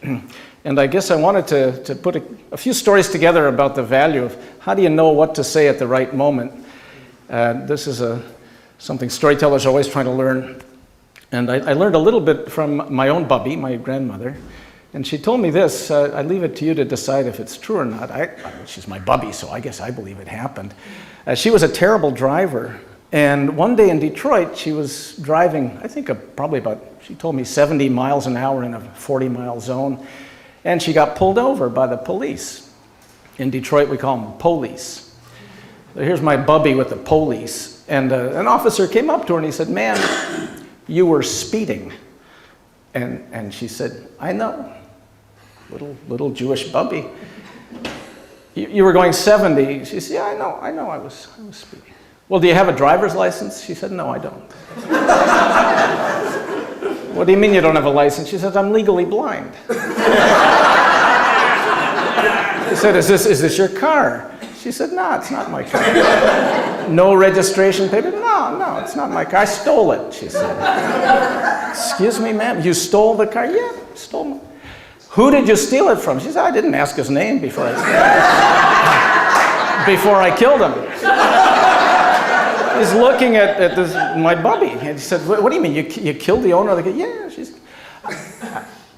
And I guess I wanted to put a few stories together about the value of how do you know what to say at the right moment. This is something storytellers are always trying to learn. And I learned a little bit from my own bubby, my grandmother. And she told me this. I leave it to you to decide if it's true or not. She's my bubby, so I guess I believe it happened. She was a terrible driver. And one day in Detroit, she was driving, I think probably about, she told me 70 miles an hour in a 40-mile zone. And she got pulled over by the police. In Detroit, we call them police. So here's my bubby with the police. And an officer came up to her and he said, "Ma'am, you were speeding." And she said, "I know, little Jewish bubby. You were going 70. She said, "Yeah, I know, I was speeding." "Well, do you have a driver's license?" She said, "No, I don't." "What do you mean you don't have a license?" She said, "I'm legally blind." He said, "Is this your car?" She said, "No, it's not my car." "No registration paper?" No, it's not my car. I stole it," she said. "Excuse me, ma'am, you stole the car?" "Yeah, I stole it." "Who did you steal it from?" She said, "I didn't ask his name before I killed him." He's looking at my bubby, and he said, "What do you mean, you killed the owner of the car?" "Yeah, I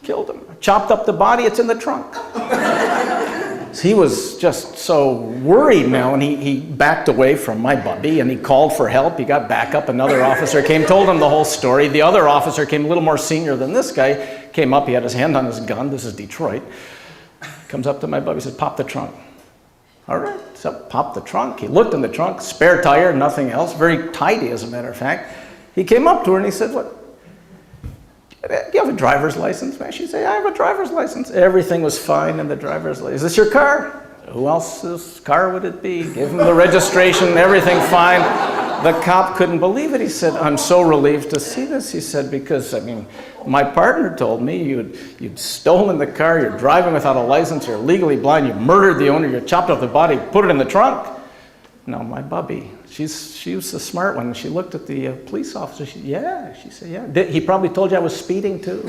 killed him. I chopped up the body, it's in the trunk." So he was just so worried now, and he backed away from my bubby, and he called for help. He got back up. Another officer came, told him the whole story. The other officer came, a little more senior than this guy, came up. He had his hand on his gun. This is Detroit. Comes up to my bubby, says, "Pop the trunk." All right, so popped the trunk. He looked in the trunk, spare tire, nothing else. Very tidy, as a matter of fact. He came up to her and he said, "What? Do you have a driver's license, man?" She said, "I have a driver's license." Everything was fine in the driver's license. "Is this your car?" "Who else's car would it be?" Give him the registration, everything fine. The cop couldn't believe it. He said, "I'm so relieved to see this." He said, "Because, my partner told me you'd stolen the car, you're driving without a license, you're legally blind, you murdered the owner, you chopped off the body, put it in the trunk." No, my bubby, she was the smart one. She looked at the police officer. She said, "Yeah." He probably told you I was speeding too.